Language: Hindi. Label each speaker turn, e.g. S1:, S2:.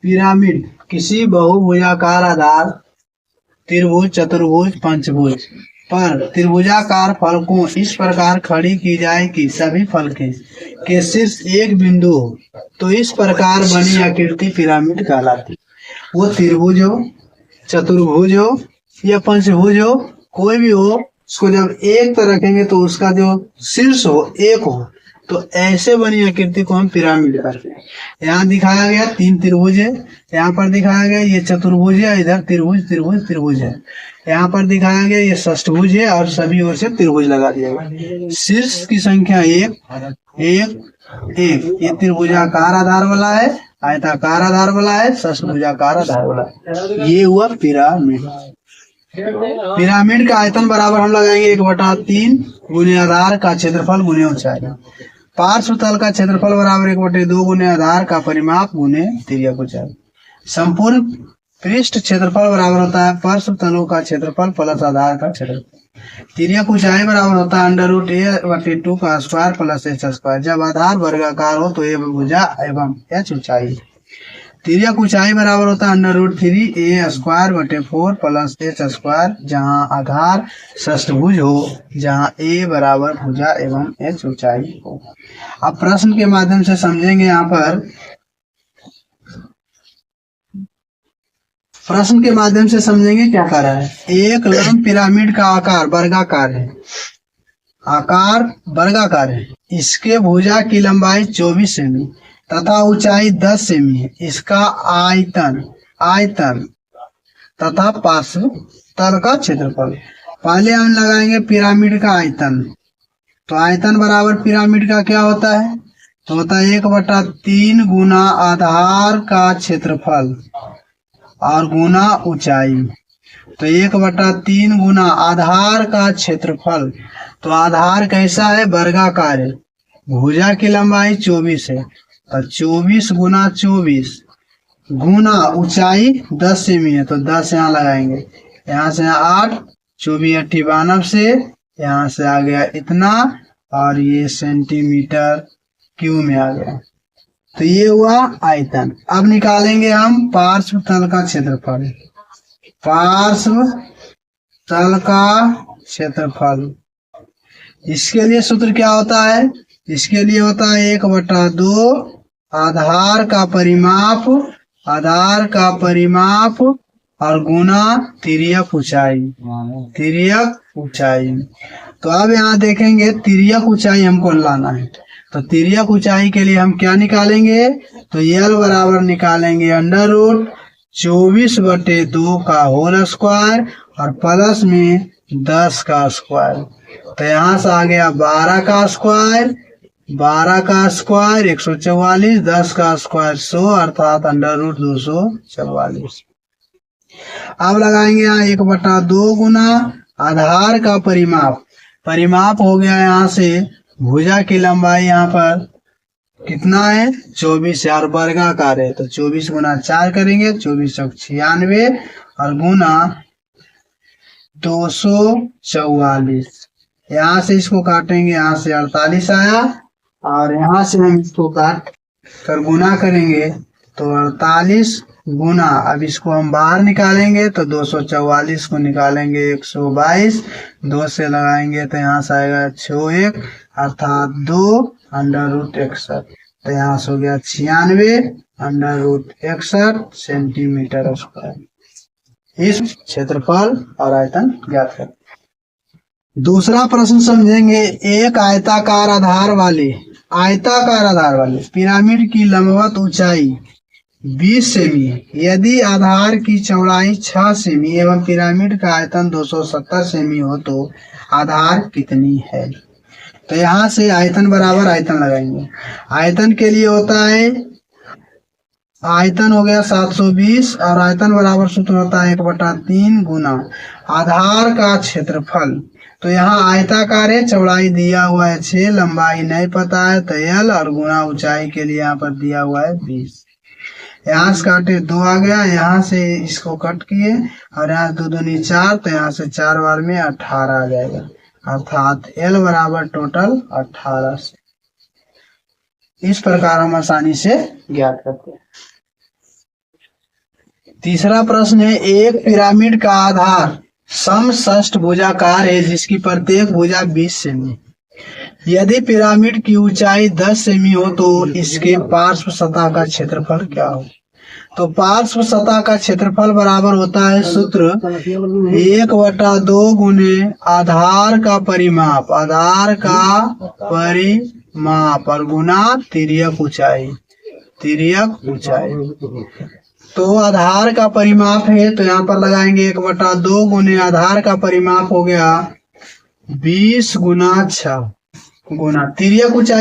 S1: पिरामिड किसी बहुभुजाकार आधार त्रिभुज, चतुर्भुज, पंचभुज पर त्रिभुजाकार फलकों इस प्रकार खड़ी की जाए कि सभी फलकें के शीर्ष एक बिंदु हो, तो इस प्रकार बनी आकृति पिरामिड कहलाती। वो त्रिभुज हो, चतुर्भुज हो या पंचभुज हो, कोई भी हो, उसको जब एक तरह रखेंगे तो उसका जो शीर्ष हो एक हो, तो ऐसे बनी आकृति को हम पिरामिड करते हैं। यहाँ दिखाया गया 3 त्रिभुज है, यहाँ पर दिखाया गया ये चतुर्भुज है, इधर त्रिभुज त्रिभुज त्रिभुज है, यहाँ पर दिखाया गया ये षष्ठभुज है और सभी ओर से त्रिभुज लगा दिया गया। शीर्ष की संख्या 1 1 1। ये त्रिभुजाकार आधार वाला है, आयताकार आधार वाला है, षष्ठभुजाकार आधार वाला है। ये हुआ पिरामिड। पिरामिड का आयतन बराबर हम लगाएंगे 1/3 गुने आधार का क्षेत्रफल गुने ऊंचाई। पार्श्व तल का क्षेत्रफल बराबर 1/2 गुने आधार का परिमाप गुने तिर्यक ऊंचाई। संपूर्ण पृष्ठ क्षेत्रफल बराबर होता है पार्श्व तलों का क्षेत्रफल प्लस आधार का क्षेत्रफल। तिर्यक ऊंचाई बराबर होता है √a/2 का स्क्वायर प्लस h स्क्वायर। जब आधार वर्गाकार हो तो a भुजा एवं h ऊंचाई। तिर्यक ऊंचाई बराबर होता है √3a² / 4 प्लस h स्क्वायर, जहाँ आधार षष्ठभुज हो, जहाँ a बराबर भुजा एवं h ऊंचाई हो। अब प्रश्न के माध्यम से समझेंगे। यहाँ पर प्रश्न के माध्यम से समझेंगे क्या कर रहा है। एक लंब पिरामिड का आकार वर्गाकार है, आकार वर्गाकार है। इसके भुजा की लंबाई 24 सेमी तथा ऊंचाई 10 सेमी है। इसका आयतन तथा पार्श्व तल का क्षेत्रफल। पहले हम लगाएंगे पिरामिड का आयतन। तो आयतन बराबर पिरामिड का क्या होता है, तो होता है 1/3 गुना आधार का क्षेत्रफल और गुना ऊंचाई। तो 1/3 गुना आधार का क्षेत्रफल। तो आधार कैसा है, वर्गाकार है। भुजा की लंबाई 24 है, तो 24 गुना 24 गुना ऊंचाई 10 सेमी है, तो 10 यहाँ लगाएंगे। यहाँ से 8 24 8 92 से यहाँ से आ गया इतना, और ये सेंटीमीटर क्यूब में आ गया। तो ये हुआ आयतन। अब निकालेंगे हम पार्श्व तल का क्षेत्रफल। पार्श्व तल का क्षेत्रफल, इसके लिए सूत्र क्या होता है, इसके लिए होता है 1/2 आधार का परिमाप और गुना तिर्यक ऊंचाई। तिर्यक ऊंचाई। तो अब यहाँ देखेंगे तिर्यक ऊंचाई हमको लाना है। तो तिर्यक ऊंचाई के लिए हम क्या निकालेंगे, तो L बराबर निकालेंगे √24/2 का होल स्क्वायर और प्लस में 10 का स्क्वायर। तो यहाँ से आ गया 12 का स्क्वायर, 144, 10 का स्क्वायर 100 अर्थात √244। अब लगाएंगे यहाँ 1/2 गुना आधार का परिमाप हो गया। यहाँ से भुजा की लंबाई यहाँ पर कितना है, 24 है और वर्गाकार है, तो 24 गुना 4 करेंगे, 24 × 96 और गुना 244। यहाँ से इसको काटेंगे, यहाँ से 48 आया और यहाँ से हम इसको काट कर गुना करेंगे तो 48 गुना, अब इसको हम बाहर निकालेंगे तो 244 को निकालेंगे 122, 2 से लगाएंगे तो यहाँ से आएगा 61 अर्थात 2√61। तो यहाँ से हो गया 96√61 सेंटीमीटर स्क्वायर। इस क्षेत्रफल और आयतन ज्ञात करें। दूसरा प्रश्न समझेंगे। एक आयताकार आधार वाले पिरामिड की लंबवत ऊंचाई 20 सेमी है। यदि आधार की चौड़ाई 6 सेमी एवं पिरामिड का आयतन 270 सेमी हो तो आधार कितनी है। तो यहाँ से आयतन बराबर आयतन लगाएंगे। आयतन के लिए होता है, आयतन हो गया 720 और आयतन बराबर सूत्र होता है 1/3 गुना आधार का क्षेत्रफल। तो यहाँ आयताकार है, चौड़ाई दिया हुआ है 6, लंबाई नहीं पता है तो L और गुना ऊंचाई के लिए यहाँ पर दिया हुआ है 20। यहाँ से काटे 2 आ गया, यहाँ से इसको कट किए और यहाँ 2 दूनी 4, तो यहाँ से 4 बार में 18 आ जाएगा अर्थात L बराबर टोटल 18 से। इस प्रकार हम आसानी से ज्ञात करते हैं। तीसरा प्रश्न है, एक पिरामिड का आधार समषष्ठ भुजाकार है जिसकी प्रत्येक भुजा 20 सेमी। यदि पिरामिड की ऊंचाई 10 सेमी हो तो इसके पार्श्व सतह का क्षेत्रफल क्या हो? तो पार्श्व सतह का क्षेत्रफल बराबर होता है सूत्र 1/2 गुने आधार का परिमाप और गुना तिर्यक ऊंचाई। तो आधार का परिमाप है तो यहाँ पर लगाएंगे 1/2 गुने आधार का परिमाप हो गया 20 गुना 6 गुना तिर्यक ऊंचाई